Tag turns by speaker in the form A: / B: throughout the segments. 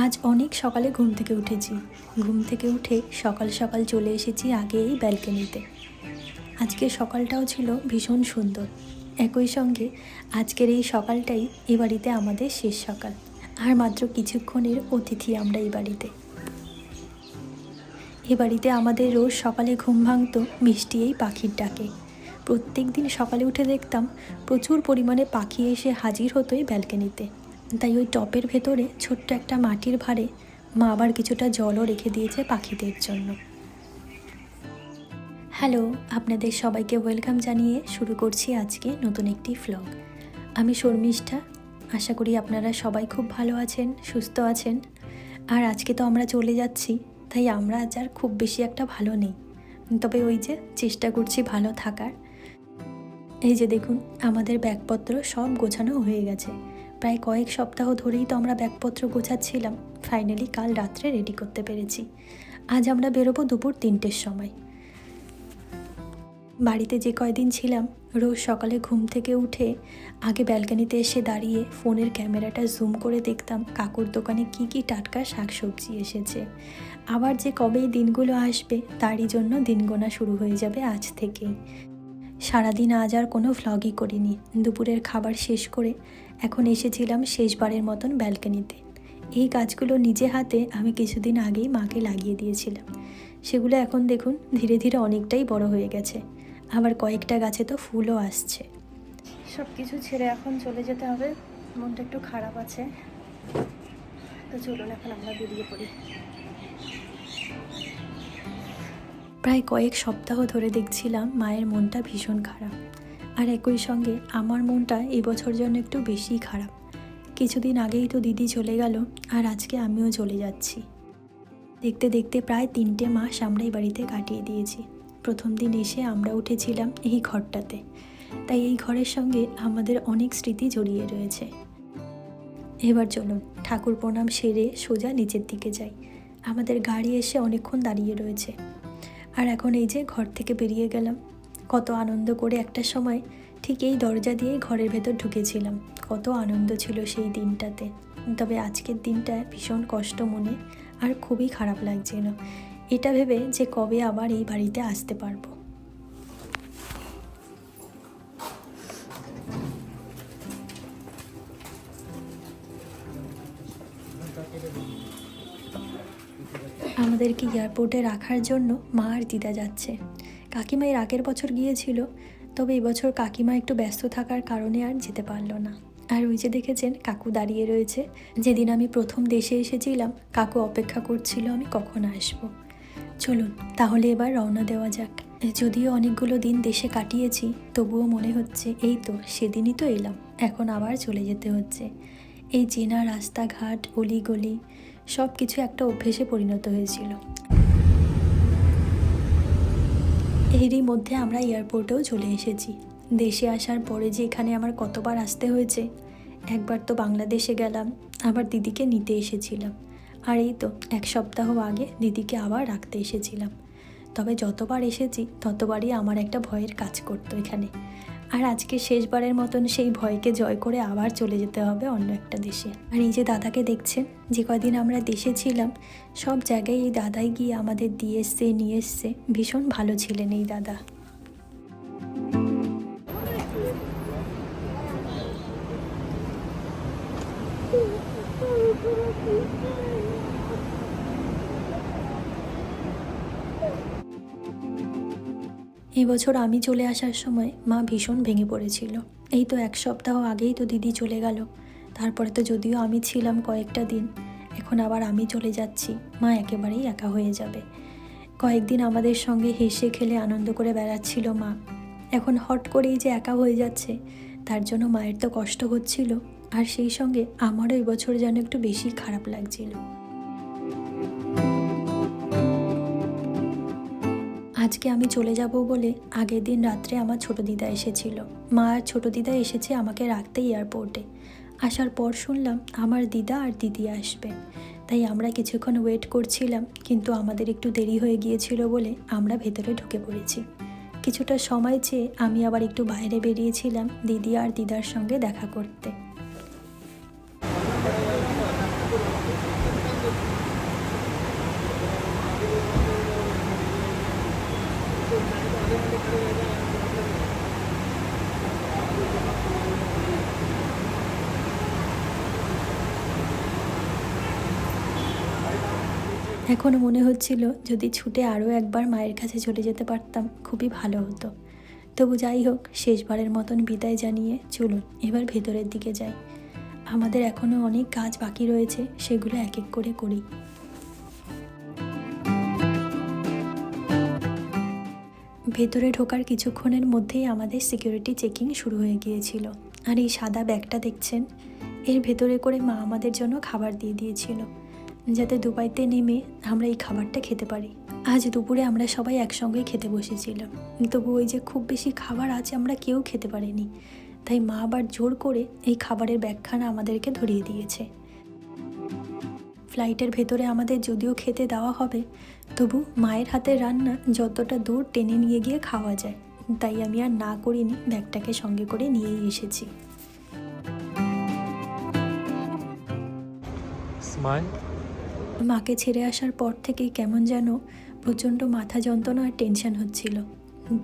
A: আজ অনেক সকালে ঘুম থেকে উঠেছি। ঘুম থেকে উঠে সকাল সকাল চলে এসেছি আগে এই ব্যালকনিতে। আজকের সকালটাও ছিল ভীষণ সুন্দর। একই সঙ্গে আজকের এই সকালটাই এ বাড়িতে আমাদের শেষ সকাল। আর মাত্র কিছুক্ষণের অতিথি আমরা এই বাড়িতে। এ বাড়িতে আমাদের রোজ সকালে ঘুম ভাঙতো মিষ্টি এই পাখির ডাকে। প্রত্যেক দিন সকালে উঠে দেখতাম প্রচুর পরিমাণে পাখি এসে হাজির হতো এই ব্যালকনিতে। তাই ওই টপের ভেতরে ছোট্ট একটা মাটির ভাঁড়ে মা আবার কিছুটা জলও রেখে দিয়েছে পাখিদের জন্য। হ্যালো, আপনাদের সবাইকে ওয়েলকাম জানিয়ে শুরু করছি আজকে নতুন একটি ভ্লগ। আমি শর্মিষ্ঠা। আশা করি আপনারা সবাই খুব ভালো আছেন, সুস্থ আছেন। আর আজকে তো আমরা চলে যাচ্ছি, তাই আমরা আজ আর খুব বেশি একটা ভালো নেই। তবে ওই যে চেষ্টা করছি ভালো থাকার। এই যে দেখুন, আমাদের ব্যাগপত্র সব গোছানো হয়ে গেছে। প্রায় কয়েক সপ্তাহ ধরেই তো আমরা ব্যাগপত্র গোছাচ্ছিলাম। ফাইনালি কাল রাত্রে রেডি করতে পেরেছি। আজ আমরা বেরোবো দুপুর 3টের সময়। বাড়িতে যে কয়দিন ছিলাম রোজ সকালে ঘুম থেকে উঠে আগে ব্যালকনিতে এসে দাঁড়িয়ে ফোনের ক্যামেরাটা জুম করে দেখতাম কাকুর দোকানে কি কি টাটকা শাকসবজি এসেছে। আবার যে কবে এই দিনগুলো আসবে তারই জন্য দিন গোনা শুরু হয়ে যাবে আজ থেকেই। সারাদিন আজ আর কোনো ভ্লগই করিনি। দুপুরের খাবার শেষ করে এখন এসেছিলাম শেষবারের মতন ব্যালকনিতে। এই গাছগুলো নিজে হাতে আমি কিছুদিন আগেই মাকে লাগিয়ে দিয়েছিলাম। সেগুলো এখন দেখুন ধীরে ধীরে অনেকটাই বড় হয়ে গেছে। আবার কয়েকটা গাছে তো ফুলও আসছে। সব কিছু ছেড়ে এখন চলে যেতে হবে। মনটা একটু খারাপ আছে, তো চলুন এখন আমরা বেরিয়ে পড়ি। প্রায় কয়েক সপ্তাহ ধরে দেখছিলাম মায়ের মনটা ভীষণ খারাপ। আর একই সঙ্গে আমার মনটা এবছর জন্য একটু বেশি খারাপ। কিছুদিন আগেই তো দিদি চলে গেল, আর আজকে আমিও চলে যাচ্ছি। দেখতে দেখতে প্রায় 3টে মাস আমরা এই বাড়িতে কাটিয়ে দিয়েছি। প্রথম দিন এসে আমরা উঠেছিলাম এই ঘরটাতে, তাই এই ঘরের সঙ্গে আমাদের অনেক স্মৃতি জড়িয়ে রয়েছে। এবার চলুন ঠাকুর প্রণাম সেরে সোজা নিচের দিকে যাই। আমাদের গাড়ি এসে অনেকক্ষণ দাঁড়িয়ে রয়েছে। আর এখন এই যে ঘর থেকে বেরিয়ে গেলাম। কত আনন্দ করে একটা সময় ঠিক এই দরজা দিয়েই ঘরের ভেতর ঢুকেছিলাম। কত আনন্দ ছিল সেই দিনটাতে। তবে আজকের দিনটা ভীষণ কষ্ট মনে, আর খুবই খারাপ লাগছিল এটা ভেবে যে কবে আবার এই বাড়িতে আসতে পারবো। আমাদেরকে এয়ারপোর্টে রাখার জন্য মা আর দিদা যাচ্ছে। কাকিমা এর আগের বছর গিয়েছিল, তবে এবছর কাকিমা একটু ব্যস্ত থাকার কারণে আর যেতে পারলো না। আর ওই যে দেখেছেন কাকু দাঁড়িয়ে রয়েছে। যেদিন আমি প্রথম দেশে এসেছিলাম কাকু অপেক্ষা করছিল আমি কখন আসব। চলুন তাহলে এবার রওনা দেওয়া যাক। যদিও অনেকগুলো দিন দেশে কাটিয়েছি, তবুও মনে হচ্ছে এই তো সেদিনই তো এলাম, এখন আবার চলে যেতে হচ্ছে। এই চেনা রাস্তাঘাট অলিগলি সব কিছু একটা অভ্যেসে পরিণত হয়েছিল। এরই মধ্যে আমরা এয়ারপোর্টেও চলে এসেছি। দেশে আসার পরে যে এখানে আমার কতবার আসতে হয়েছে। একবার তো বাংলাদেশে গেলাম, আবার দিদিকে নিতে এসেছিলাম। আর এই তো 1 সপ্তাহ আগে দিদিকে আবার রাখতে এসেছিলাম। তবে যতবার এসেছি ততবারই আমার একটা ভয়ের কাজ করতো এখানে। আর আজকে শেষবারের মতন সেই ভয়কে জয় করে আবার চলে যেতে হবে অন্য একটা দেশে। আর এই যে দাদাকে দেখছেন, যে কদিন আমরা দেশে ছিলাম সব জায়গায় এই দাদাই গিয়ে আমাদের দিয়ে এসছে নিয়ে এসছে। ভীষণ ভালো ছিলেন এই দাদা। এবছর আমি চলে আসার সময় মা ভীষণ ভেঙে পড়েছিল। এই তো 1 সপ্তাহ আগেই তো দিদি চলে গেল। তারপরে তো যদিও আমি ছিলাম কয়েকটা দিন, এখন আবার আমি চলে যাচ্ছি। মা একেবারেই একা হয়ে যাবে। কয়েকদিন আমাদের সঙ্গে হেসে খেলে আনন্দ করে বেড়াচ্ছিল মা, এখন হট করেই যে একা হয়ে যাচ্ছে, তার জন্য মায়ের তো কষ্ট হচ্ছিল। আর সেই সঙ্গে আমারও এবছর যেন একটু বেশি খারাপ লাগছিল। আজকে আমি চলে যাব বলে আগের দিন রাত্রে আমার ছোটো দিদা এসেছিল। মা আর ছোটো দিদা এসেছে আমাকে রাখতে এয়ারপোর্টে। আসার পর শুনলাম আমার দিদা আর দিদি আসবে, তাই আমরা কিছুক্ষণ ওয়েট করছিলাম। কিন্তু আমাদের একটু দেরি হয়ে গিয়েছিল বলে আমরা ভেতরে ঢুকে পড়েছি। কিছুটা সময় চেয়ে আমি আবার একটু বাইরে বেরিয়েছিলাম দিদি আর দিদার সঙ্গে দেখা করতে। এখনও মনে হচ্ছিল যদি ছুটে আরও একবার মায়ের কাছে চলে যেতে পারতাম খুবই ভালো হতো। তবু যাই হোক, শেষবারের মতন বিদায় জানিয়ে চলুন এবার ভেতরের দিকে যাই। আমাদের এখনও অনেক কাজ বাকি রয়েছে, সেগুলো এক এক করে করি। ভেতরে ঢোকার কিছুক্ষণের মধ্যেই আমাদের সিকিউরিটি চেকিং শুরু হয়ে গিয়েছিল। আর এই সাদা ব্যাগটা দেখছেন, এর ভেতরে করে মা আমাদের জন্য খাবার দিয়ে দিয়েছিল, যাতে দুবাইতে নেমে আমরা এই খাবারটা খেতে পারি। আজ দুপুরে আমরা সবাই একসঙ্গে খেতে বসেছিলাম, তবু ওই যে খুব বেশি খাবার আছে আমরা কেউ খেতে পারিনি, তাই মা আবার জোর করে এই খাবারের ব্যাগখানা আমাদেরকে ধরিয়ে দিয়েছে। ফ্লাইটের ভেতরে আমাদের যদিও খেতে দেওয়া হবে, তবু মায়ের হাতের রান্না যতটা দূর টেনে নিয়ে গিয়ে খাওয়া যায়, তাই আমি আর না করিনি, ব্যাগটাকে সঙ্গে করে নিয়েই এসেছি। মাকে ছেড়ে আসার পর থেকেই কেমন যেন প্রচণ্ড মাথা যন্ত্রণা আর টেনশন হচ্ছিল,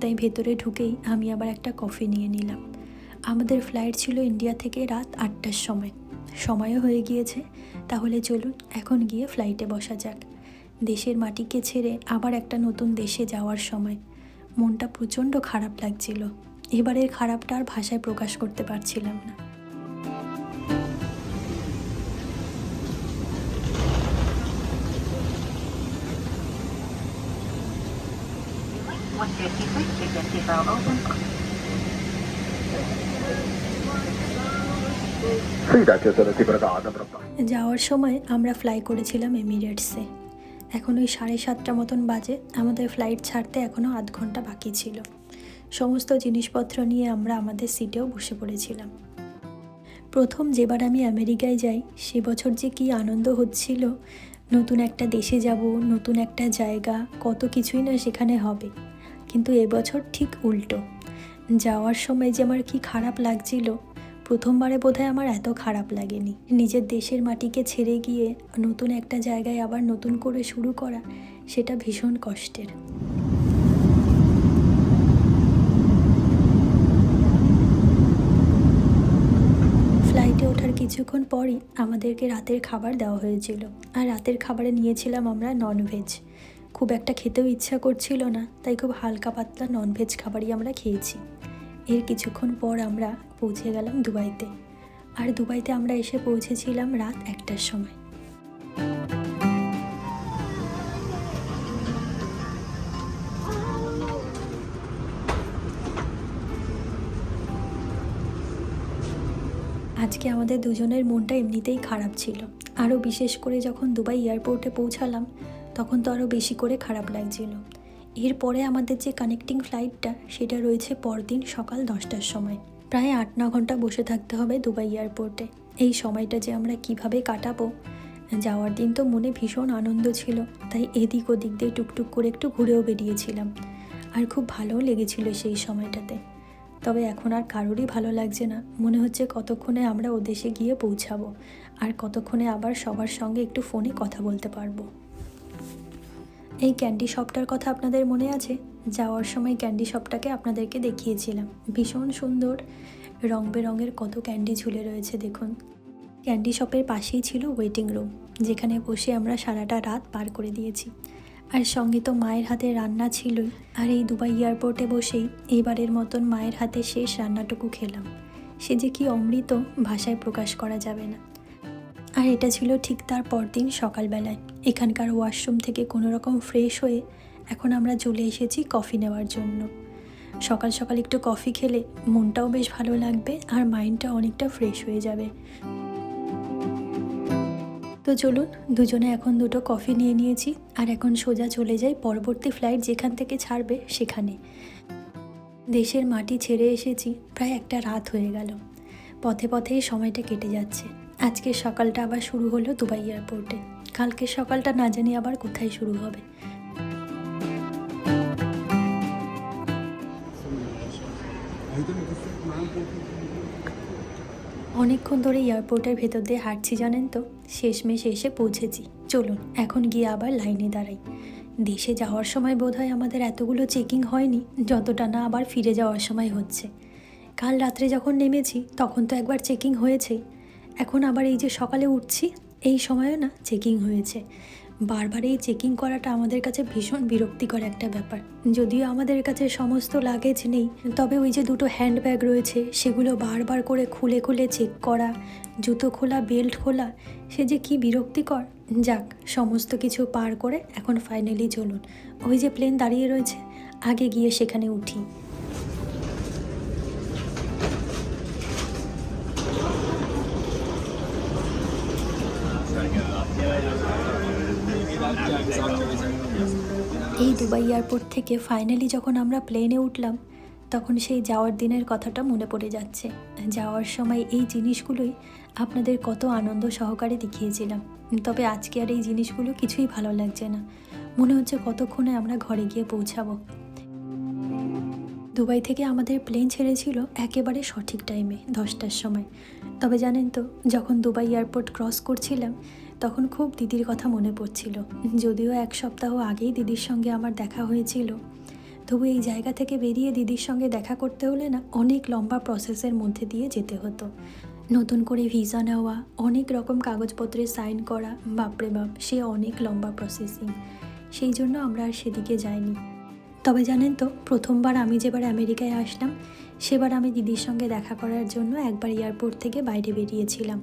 A: তাই ভেতরে ঢুকেই আমি আবার একটা কফি নিয়ে নিলাম। আমাদের ফ্লাইট ছিল ইন্ডিয়া থেকে রাত 8টার সময়, সময়ও হয়ে গিয়েছে। তাহলে চলুন এখন গিয়ে ফ্লাইটে বসা যাক। দেশের মাটিকে ছেড়ে আবার একটা নতুন দেশে যাওয়ার সময় মনটা প্রচণ্ড খারাপ লাগছিল। এবারের খারাপটা আর ভাষায় প্রকাশ করতে পারছিলাম না। যাওয়ার সময় আমরা ফ্লাই করেছিলাম এমিরেটসে। এখন ওই 7:30 মতন বাজে, আমাদের ফ্লাইট ছাড়তে এখনও আধ ঘন্টা বাকি ছিল। সমস্ত জিনিসপত্র নিয়ে আমরা আমাদের সিটেও বসে পড়েছিলাম। প্রথম যেবার আমি আমেরিকায় যাই, সে বছর যে কী আনন্দ হচ্ছিল। নতুন একটা দেশে যাব, নতুন একটা জায়গা, কত কিছুই না সেখানে হবে। কিন্তু এবছর ঠিক উল্টো। যাওয়ার সময় যে আমার কি খারাপ লাগছিল, প্রথমবারে বোধহয় আমার এত খারাপ লাগেনি। নিজের দেশের মাটিকে ছেড়ে গিয়ে নতুন একটা জায়গায় আবার নতুন করে শুরু করা, সেটা ভীষণ কষ্টের। ফ্লাইটে ওঠার কিছুক্ষণ পরই আমাদেরকে রাতের খাবার দেওয়া হয়েছিল, আর রাতের খাবারে নিয়েছিলাম আমরা ননভেজ। খুব একটা খেতেও ইচ্ছা করছিল না, তাই খুব হালকা পাতলা ননভেজ খাবারই আমরা খেয়েছি। এর কিছুক্ষণ পর আমরা পৌঁছে গেলাম দুবাইতে, আর দুবাইতে আমরা এসে পৌঁছেছিলাম রাত 1টার সময়। আজকে আমাদের দুজনের মনটা এমনিতেই খারাপ ছিল, আরও বিশেষ করে যখন দুবাই এয়ারপোর্টে পৌঁছালাম তখন তো আরও বেশি করে খারাপ লাগছিল। এরপরে আমাদের যে কানেক্টিং ফ্লাইটটা, সেটা রয়েছে পরদিন সকাল 10টার সময়। প্রায় 8-9 ঘন্টা বসে থাকতে হবে দুবাই এয়ারপোর্টে। এই সময়টা যে আমরা কিভাবে কাটাবো। যাওয়ার দিন তো মনে ভীষণ আনন্দ ছিল, তাই এদিক ওদিক দিয়ে টুকটুক করে একটু ঘুরেও বেরিয়েছিলাম, আর খুব ভালোও লেগেছিল সেই সময়টাতে। তবে এখন আর কারোরই ভালো লাগছে না, মনে হচ্ছে কতক্ষণে আমরা ও দেশে গিয়ে পৌঁছাবো, আর কতক্ষণে আবার সবার সঙ্গে একটু ফোনে কথা বলতে পারবো। এই ক্যান্ডি শপটার কথা আপনাদের মনে আছে? যাওয়ার সময় ক্যান্ডি শপটাকে আপনাদেরকে দেখিয়েছিলাম। ভীষণ সুন্দর, রং বেরঙের কত ক্যান্ডি ঝুলে রয়েছে দেখুন। ক্যান্ডি শপের পাশেই ছিল ওয়েটিং রুম, যেখানে বসে আমরা সারাটা রাত পার করে দিয়েছি। আর সঙ্গে তো মায়ের হাতে রান্না ছিলই, আর এই দুবাই এয়ারপোর্টে বসেই এবারের মতন মায়ের হাতে শেষ রান্নাটুকু খেলাম। সে যে কি অমৃত, ভাষায় প্রকাশ করা যাবে না। আর এটা ছিল ঠিক তার পরদিন সকালবেলায়। এখানকার ওয়াশরুম থেকে কোনো রকম ফ্রেশ হয়ে এখন আমরা চলে এসেছি কফি নেওয়ার জন্য। সকাল সকাল একটু কফি খেলে মনটাও বেশ ভালো লাগবে, আর মাইন্ডটা অনেকটা ফ্রেশ হয়ে যাবে। তো চলুন, দুজনে এখন 2টো কফি নিয়ে নিয়েছি, আর এখন সোজা চলে যাই পরবর্তী ফ্লাইট যেখান থেকে ছাড়বে সেখানে। দেশের মাটি ছেড়ে এসেছি, প্রায় একটা রাত হয়ে গেল। পথে পথেই সময়টা কেটে যাচ্ছে। আজকের সকালটা আবার শুরু হলো দুবাই এয়ারপোর্টে, কালকের সকালটা না জানি আবার কোথায় শুরু হবে। অনেকক্ষণ ধরে এয়ারপোর্টের ভেতর দিয়ে হাঁটছি জানেন তো, শেষমেশ এসে পৌঁছেছি। চলুন এখন গিয়ে আবার লাইনে দাঁড়াই। দেশে যাওয়ার সময় বোধহয় আমাদের এতগুলো চেকিং হয়নি যতটা না আবার ফিরে যাওয়ার সময় হচ্ছে। কাল রাত্রে যখন নেমেছি তখন তো একবার চেকিং হয়েছেই, এখন আবার এই যে সকালে উঠছি এই সময়ও না চেকিং হয়েছে। বারবার এই চেকিং করাটা আমাদের কাছে ভীষণ বিরক্তিকর একটা ব্যাপার। যদিও আমাদের কাছে সমস্ত লাগেজ নেই, তবে ওই যে দুটো হ্যান্ডব্যাগ রয়েছে সেগুলো বারবার করে খুলে খুলে চেক করা, জুতো খোলা, বেল্ট খোলা, সে যে কি বিরক্তিকর। যাক, সমস্ত কিছু পার করে এখন ফাইনালি চলুন, ওই যে প্লেন দাঁড়িয়ে রয়েছে, আগে গিয়ে সেখানে উঠি। এই দুবাই এয়ারপোর্ট থেকে ফাইনালি যখন আমরা প্লেনে উঠলাম তখন সেই যাওয়ার দিনের কথাটা মনে পড়ে যাচ্ছে। যাওয়ার সময় এই জিনিসগুলোই আপনাদের কত আনন্দ সহকারে দেখিয়েছিলাম, তবে আজকে আর এই জিনিসগুলো কিছুই ভালো লাগছে না। মনে হচ্ছে কতক্ষণে আমরা ঘরে গিয়ে পৌঁছাবো। দুবাই থেকে আমাদের প্লেন ছেড়েছিল একেবারে সঠিক টাইমে 10টার সময়। তবে জানেন তো, যখন দুবাই এয়ারপোর্ট ক্রস করছিলাম তখন খুব দিদির কথা মনে পড়ছিল। যদিও 1 সপ্তাহ আগেই দিদির সঙ্গে আমার দেখা হয়েছিল, তবু এই জায়গা থেকে বেরিয়ে দিদির সঙ্গে দেখা করতে হলে না অনেক লম্বা প্রসেসের মধ্যে দিয়ে যেতে হতো। নতুন করে ভিসা নেওয়া, অনেক রকম কাগজপত্রে সাইন করা, বাপরে বাপ, সে অনেক লম্বা প্রসেসিং। সেই জন্য আমরা আর সেদিকে যাইনি। তবে জানেন তো, প্রথমবার আমি যেবার আমেরিকায় আসলাম সেবার আমি দিদির সঙ্গে দেখা করার জন্য একবার এয়ারপোর্ট থেকে বাইরে বেরিয়েছিলাম।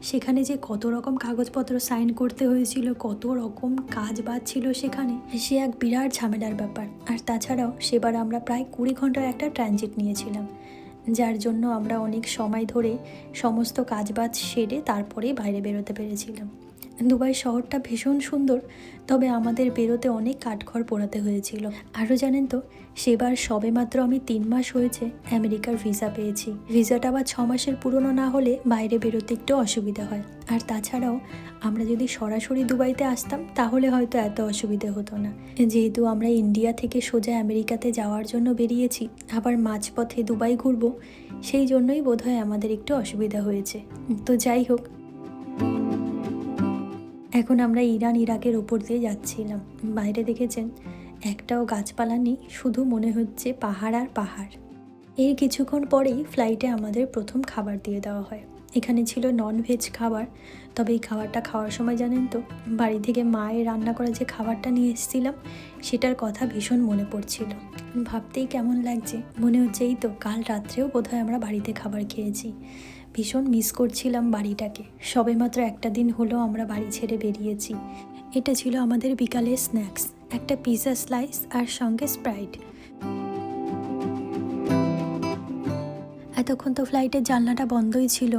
A: সেখানে যে কত রকম কাগজপত্র সাইন করতে হয়েছিল, কত রকম কাজ বাজ ছিল সেখানে, সে এক বিরাট ঝামেলার ব্যাপার। আর তাছাড়াও সেবার আমরা প্রায় 20 ঘন্টার একটা ট্রানজিট নিয়েছিলাম, যার জন্য আমরা অনেক সময় ধরে সমস্ত কাজবাজ সেরে তারপরেই বাইরে বেরোতে পেরেছিলাম। দুবাই শহরটা ভীষণ সুন্দর, তবে আমাদের বেরোতে অনেক কাঠখড় পোড়াতে হয়েছিল। আরও জানেন তো, সেবার সবেমাত্র আমি 3 মাস হয়েছে আমেরিকার ভিসা পেয়েছি। ভিসাটা আবার 6 মাসের পুরনো না হলে বাইরে বেরোতে একটু অসুবিধা হয়। আর তাছাড়াও আমরা যদি সরাসরি দুবাইতে আসতাম তাহলে হয়তো এত অসুবিধে হতো না। যেহেতু আমরা ইন্ডিয়া থেকে সোজা আমেরিকাতে যাওয়ার জন্য বেরিয়েছি, আবার মাঝপথে দুবাই ঘুরবো, সেই জন্যই বোধহয় আমাদের একটু অসুবিধা হয়েছে। তো যাই হোক, এখন আমরা ইরান ইরাকের ওপর দিয়ে যাচ্ছিলাম। বাইরে দেখেছেন একটাও গাছপালা নেই, শুধু মনে হচ্ছে পাহাড় আর পাহাড়। এর কিছুক্ষণ পরেই ফ্লাইটে আমাদের প্রথম খাবার দিয়ে দেওয়া হয়। এখানে ছিল ননভেজ খাবার, তবে এই খাবারটা খাওয়ার সময় জানেন তো, বাড়ি থেকে মায়ের রান্না করা যে খাবারটা নিয়ে এসেছিলাম সেটার কথা ভীষণ মনে পড়ছিল। ভাবতেই কেমন লাগছে, মনে হচ্ছে এই তো কাল রাত্রেও বোধহয় আমরা বাড়িতে খাবার খেয়েছি। ভীষণ মিস করছিলাম বাড়িটাকে। সবেমাত্র একটা দিন হলো আমরা বাড়ি ছেড়ে বেরিয়েছি। এটা ছিল আমাদের বিকালের স্ন্যাক্স, একটা পিৎজা স্লাইস আর সঙ্গে স্প্রাইট। এতক্ষণ তো ফ্লাইটের জানলাটা বন্ধই ছিল,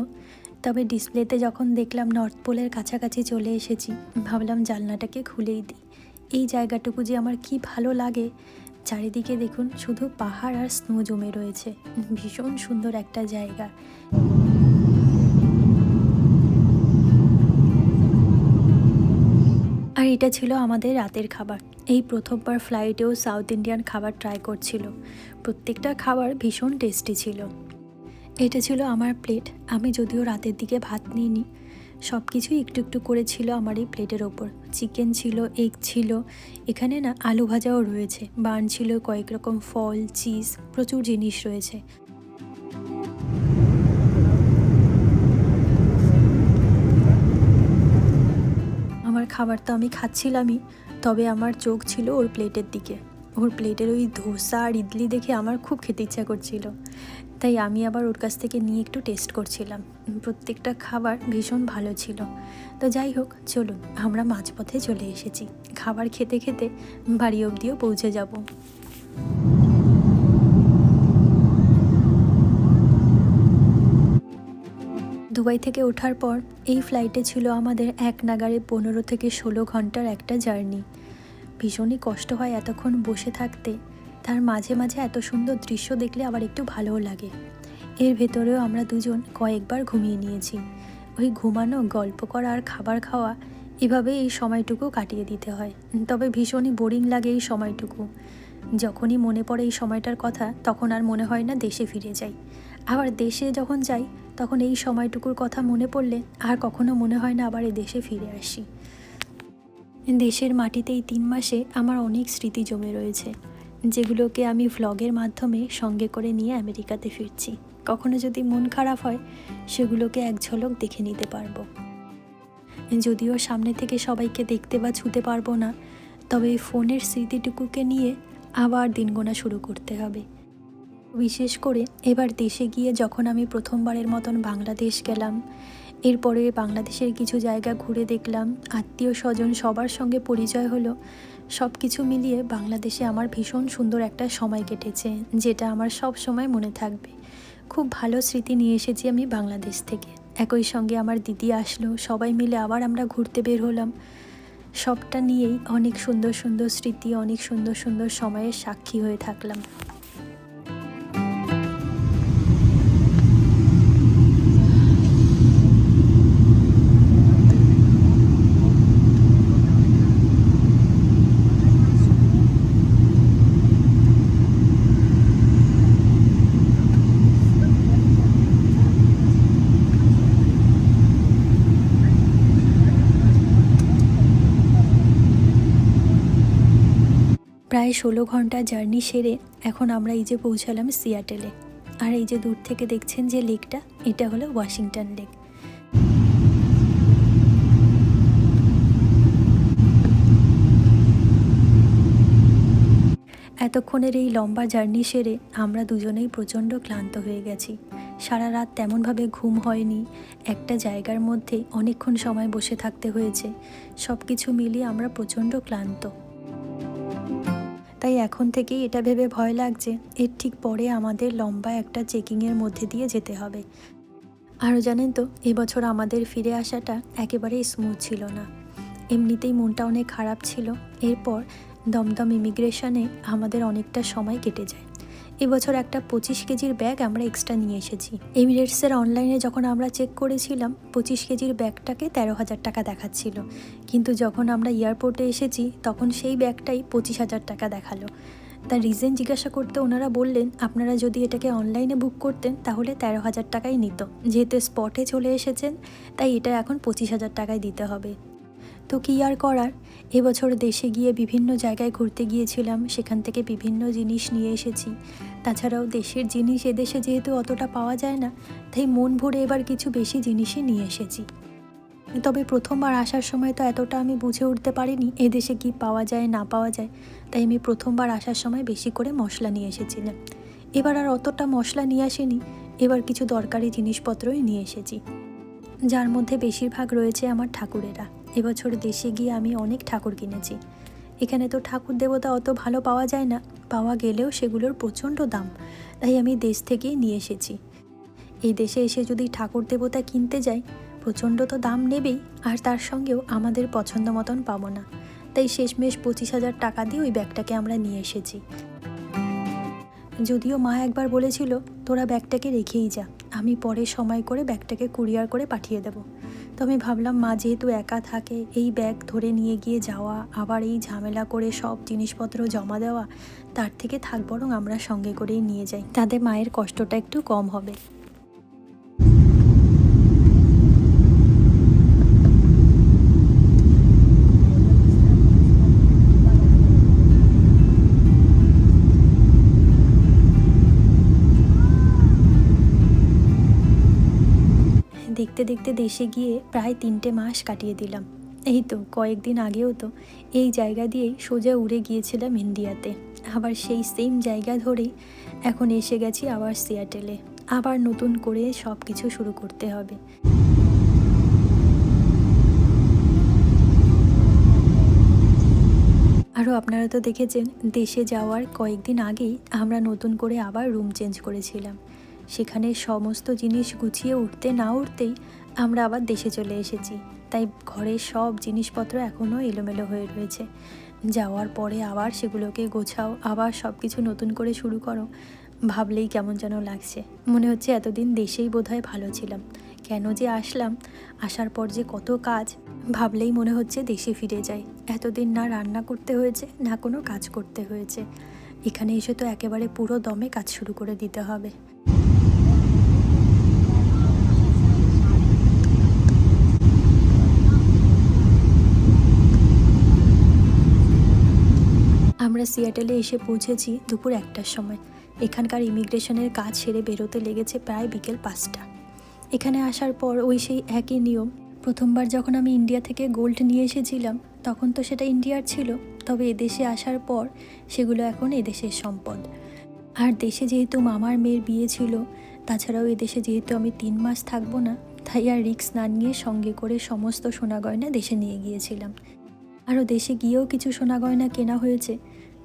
A: তবে ডিসপ্লেতে যখন দেখলাম নর্থ পোলের কাছাকাছি চলে এসেছি, ভাবলাম জানলাটাকে খুলেই দিই। এই জায়গাটুকু যে আমার কি ভালো লাগে। চারিদিকে দেখুন শুধু পাহাড় আর স্নো জমে রয়েছে, ভীষণ সুন্দর একটা জায়গা। আর এটা ছিল আমাদের রাতের খাবার। এই প্রথমবার ফ্লাইটেও সাউথ ইন্ডিয়ান খাবার ট্রাই করছিল। প্রত্যেকটা খাবার ভীষণ টেস্টি ছিল। এটা ছিল আমার প্লেট। আমি যদিও রাতের দিকে ভাত নিইনি, সব কিছুই একটু একটু করে ছিল আমার এই প্লেটের ওপর। চিকেন ছিল, এগ ছিল, এখানে না আলু ভাজাও রয়েছে, বান ছিল, কয়েক রকম ফল, চিজ, প্রচুর জিনিস রয়েছে। আমার খাবার তো আমি খাচ্ছিলামই, তবে আমার চোখ ছিল ওর প্লেটের দিকে। ওর প্লেটের ওই ধোসা আর ইডলি দেখে আমার খুব খেতে ইচ্ছা করছিল, তাই আমি আবার ওর কাছ থেকে নিয়ে একটু টেস্ট করছিলাম। প্রত্যেকটা খাবার ভীষণ ভালো ছিল। তো যাই হোক, চলুন আমরা মাঝপথে চলে এসেছি। খাবার খেতে খেতে বাড়ি অবধিও পৌঁছে যাব। দুবাই থেকে ওঠার পর এই ফ্লাইটে ছিল আমাদের এক নাগাড়ে 15 থেকে 16 ঘন্টার একটা জার্নি। ভীষণই কষ্ট হয় এতক্ষণ বসে থাকতে, তার মাঝে মাঝে এত সুন্দর দৃশ্য দেখলে আবার একটু ভালোও লাগে। এর ভেতরেও আমরা দুজন কয়েকবার ঘুমিয়ে নিয়েছি। ওই ঘুমানো, গল্প করা আর খাবার খাওয়া, এভাবেই এই সময়টুকু কাটিয়ে দিতে হয়। তবে ভীষণই বোরিং লাগে এই সময়টুকু। যখনই মনে পড়ে এই সময়টার কথা, তখন আর মনে হয় না দেশে ফিরে যাই। আবার দেশে যখন যাই তখন এই সময়টুকুর কথা মনে পড়লে আর কখনো মনে হয় না আবার এই দেশে ফিরে আসি। দেশের মাটিতে এই 3 মাসে আমার অনেক স্মৃতি জমে রয়েছে, যেগুলোকে আমি ভ্লগের মাধ্যমে সঙ্গে করে নিয়ে আমেরিকাতে ফিরছি। কখনো যদি মন খারাপ হয়, সেগুলোকে এক ঝলক দেখে নিতে পারবো। যদিও সামনে থেকে সবাইকে দেখতে বা ছুতে পারবো না, তবে এই ফোনের স্মৃতিটুকুকে নিয়ে আবার দিন গোনা শুরু করতে হবে। বিশেষ করে এবার দেশে গিয়ে যখন আমি প্রথমবারের মতন বাংলাদেশ গেলাম, এরপরে বাংলাদেশের কিছু জায়গা ঘুরে দেখলাম, আত্মীয় স্বজন সবার সঙ্গে পরিচয় হলো। সব কিছু মিলিয়ে বাংলাদেশে আমার ভীষণ সুন্দর একটা সময় কেটেছে, যেটা আমার সব সময় মনে থাকবে। খুব ভালো স্মৃতি নিয়ে এসেছি আমি বাংলাদেশ থেকে। একই সঙ্গে আমার দিদি আসলো, সবাই মিলে আবার আমরা ঘুরতে বের হলাম। সবটা নিয়েই অনেক সুন্দর সুন্দর স্মৃতি, অনেক সুন্দর সুন্দর সময়ের সাক্ষী হয়ে থাকলাম। প্রায় 16 ঘন্টা জার্নি সেরে এখন আমরা এই যে পৌঁছালাম সিয়াটেলে। আর এই যে দূর থেকে দেখছেন যে লেকটা, এটা হলো ওয়াশিংটন লেক। এতক্ষণের এই লম্বা জার্নি সেরে আমরা দুজনেই প্রচণ্ড ক্লান্ত হয়ে গেছি। সারা রাত তেমনভাবে ঘুম হয়নি, একটা জায়গার মধ্যে অনেকক্ষণ সময় বসে থাকতে হয়েছে। সব কিছু মিলিয়ে আমরা প্রচণ্ড ক্লান্ত। তাই এখন থেকেই এটা ভেবে ভয় লাগছে, এর ঠিক পরে আমাদের লম্বা একটা চেকিংয়ের মধ্যে দিয়ে যেতে হবে। আরও জানেন তো, এবছর আমাদের ফিরে আসাটা একেবারেই স্মুথ ছিল না। এমনিতেই মনটা অনেক খারাপ ছিল। এরপর দমদম ইমিগ্রেশনে আমাদের অনেকটা সময় কেটে যায়। এবছর একটা 25 কেজির ব্যাগ আমরা এক্সট্রা নিয়ে এসেছি। এমিরেটসের অনলাইনে যখন আমরা চেক করেছিলাম, 25 কেজির ব্যাগটাকে 13,000 টাকা দেখাচ্ছিল, কিন্তু যখন আমরা এয়ারপোর্টে এসেছি তখন সেই ব্যাগটাই 25,000 টাকা দেখালো। তার রিজন জিজ্ঞাসা করতে ওনারা বললেন, আপনারা যদি এটাকে অনলাইনে বুক করতেন তাহলে 13,000 টাকাই নিত, যেহেতু স্পটে চলে এসেছেন তাই এটা এখন 25,000 টাকায় দিতে হবে। তো কী আর করার, এবছর দেশে গিয়ে বিভিন্ন জায়গায় ঘুরতে গিয়েছিলাম, সেখান থেকে বিভিন্ন জিনিস নিয়ে এসেছি। তাছাড়াও দেশের জিনিস এদেশে যেহেতু অতটা পাওয়া যায় না, তাই মন ভরে এবার কিছু বেশি জিনিসই নিয়ে এসেছি। তবে প্রথমবার আসার সময় তো এতটা আমি বুঝে উঠতে পারিনি এদেশে কি পাওয়া যায় না পাওয়া যায়, তাই আমি প্রথমবার আসার সময় বেশি করে মশলা নিয়ে এসেছিলাম। এবার আর অতটা মশলা নিয়ে আসিনি, এবার কিছু দরকারি জিনিসপত্রই নিয়ে এসেছি, যার মধ্যে বেশিরভাগ রয়েছে আমার ঠাকুরেরা। এবছর দেশে গিয়ে আমি অনেক ঠাকুর কিনেছি। এখানে তো ঠাকুর দেবতা অত ভালো পাওয়া যায় না, পাওয়া গেলেও সেগুলোর প্রচণ্ড দাম, তাই আমি দেশ থেকেই নিয়ে এসেছি। এই দেশে এসে যদি ঠাকুর দেবতা কিনতে যাই, প্রচণ্ড তো দাম নেবেই, আর তার সঙ্গেও আমাদের পছন্দ মতন পাবো না। তাই শেষমেশ 25,000 টাকা দিয়ে ওই ব্যাগটাকে আমরা নিয়ে এসেছি। যদিও মা একবার বলেছিল, তোরা ব্যাগটাকে রেখেই যা, আমি পরে সময় করে ব্যাগটাকে কুরিয়ার করে পাঠিয়ে দেবো। তো আমি ভাবলাম, মা যেহেতু একা থাকে, এই ব্যাগ ধরে নিয়ে গিয়ে যাওয়া, আবার এই ঝামেলা করে সব জিনিসপত্র জমা দেওয়া, তার থেকে থাক বরং আমরা সঙ্গে করেই নিয়ে যাই, তাতে মায়ের কষ্টটা একটু কম হবে। দেখতে দেখতে দেশে গিয়ে প্রায় 3টে মাস কাটিয়ে দিলাম। এই তো কয়েকদিন আগেও তো এই জায়গা দিয়েই সোজা উড়ে গিয়েছিলাম ইন্ডিয়াতে, আবার সেই সেম জায়গা ধরেই এখন এসে গেছি আবার সিয়াটেলে। আবার নতুন করে সব কিছু শুরু করতে হবে। আরও আপনারা তো দেখেছেন, দেশে যাওয়ার কয়েকদিন আগেই আমরা নতুন করে আবার রুম চেঞ্জ করেছিলাম। সেখানে সমস্ত জিনিস গুছিয়ে উঠতে না উঠতেই আমরা আবার দেশে চলে এসেছি। তাই ঘরের সব জিনিসপত্র এখনও এলোমেলো হয়ে রয়েছে। যাওয়ার পরে আবার সেগুলোকে গোছাও, আবার সব কিছু নতুন করে শুরু করো, ভাবলেই কেমন যেন লাগছে। মনে হচ্ছে এতদিন দেশেই বোধহয় ভালো ছিলাম, কেন যে আসলাম, আসার পর যে কত কাজ, ভাবলেই মনে হচ্ছে দেশে ফিরে যাই। এতদিন না রান্না করতে হয়েছে, না কোনো কাজ করতে হয়েছে, এখানে এসে তো একেবারে পুরো দমে কাজ শুরু করে দিতে হবে। আমরা সিয়াটেলে এসে পৌঁছেছি দুপুর 1টার সময়। এখানকার ইমিগ্রেশনের কাজ সেরে বেরোতে লেগেছে প্রায় বিকেল 5টা। এখানে আসার পর ওই সেই একই নিয়ম। প্রথমবার যখন আমি ইন্ডিয়া থেকে গোল্ড নিয়ে এসেছিলাম তখন তো সেটা ইন্ডিয়ার ছিল, তবে এদেশে আসার পর সেগুলো এখন এদেশের সম্পদ। আর দেশে যেহেতু মামার মেয়ের বিয়ে ছিল, তাছাড়াও এদেশে যেহেতু আমি 3 মাস থাকবো না, তাই আর রিস্ক না নিয়ে সঙ্গে করে সমস্ত সোনা গয়না দেশে নিয়ে গিয়েছিলাম। আরও দেশে গিয়েও কিছু সোনা গয়না কেনা হয়েছে।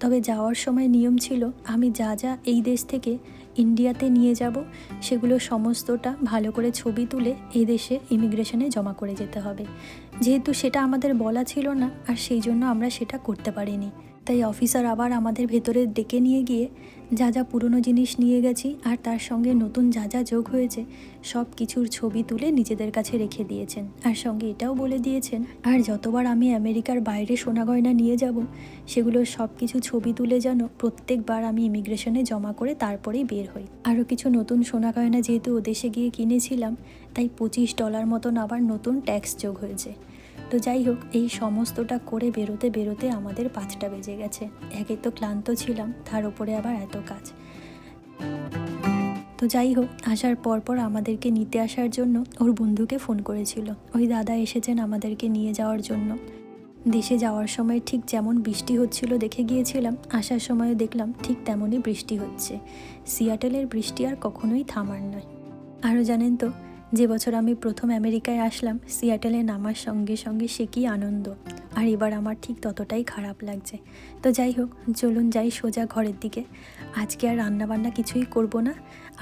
A: তবে যাওয়ার সময় নিয়ম ছিল আমি যা যা এই দেশ থেকে ইন্ডিয়াতে নিয়ে যাব সেগুলো সমস্তটা ভালো করে ছবি তুলে এই দেশে ইমিগ্রেশনে জমা করে যেতে হবে। যেহেতু সেটা আমাদের বলা ছিল না, আর সেই জন্য আমরা সেটা করতে পারিনি। তাই অফিসার আবার আমাদের ভেতরে ডেকে নিয়ে গিয়ে যা যা পুরনো জিনিস নিয়ে গেছি আর তার সঙ্গে নতুন যা যা যোগ হয়েছে সব কিছুর ছবি তুলে নিজেদের কাছে রেখে দিয়েছেন। আর সঙ্গে এটাও বলে দিয়েছেন আর যতবার আমি আমেরিকার বাইরে সোনা গয়না নিয়ে যাব সেগুলোর সব কিছু ছবি তুলে যেন প্রত্যেকবার আমি ইমিগ্রেশনে জমা করে তারপরেই বের হই। আরও কিছু নতুন সোনা গয়না যেহেতু ও দেশে গিয়ে কিনেছিলাম, তাই $25 মতন আবার নতুন ট্যাক্স যোগ হয়েছে। তো যাই হোক, এই সমস্তটা করে বেরোতে বেরোতে আমাদের 5টা বেজে গেছে। একে তো ক্লান্ত ছিলাম, তার উপরে আবার এত কাজ। তো যাই হোক, আসার পর আমাদেরকে নিতে আসার জন্য ওর বন্ধুকে ফোন করেছিল। ওই দাদা এসেছেন আমাদেরকে নিয়ে যাওয়ার জন্য। দেশে যাওয়ার সময় ঠিক যেমন বৃষ্টি হচ্ছিল দেখে গিয়েছিলাম, আসার সময়ও দেখলাম ঠিক তেমনই বৃষ্টি হচ্ছে। সিয়াটেলের বৃষ্টি আর কখনোই থামার নয়। আরও জানেন তো, যে বছর আমি প্রথম আমেরিকায় আসলাম, সিয়াটেলে নামার সঙ্গে সঙ্গে সে কী আনন্দ, আর এবার আমার ঠিক ততটাই খারাপ লাগছে। তো যাই হোক, চলুন যাই সোজা ঘরের দিকে। আজকে আর রান্নাবান্না কিছুই করব না,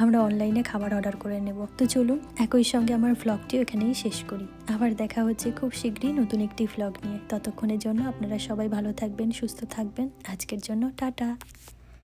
A: আমরা অনলাইনে খাবার অর্ডার করে নেব। তো চলুন একই সঙ্গে আমার ভ্লগটিও এখানেই শেষ করি। আবার দেখা হচ্ছে খুব শীঘ্রই নতুন একটি ভ্লগ নিয়ে। ততক্ষণের জন্য আপনারা সবাই ভালো থাকবেন, সুস্থ থাকবেন। আজকের জন্য টাটা।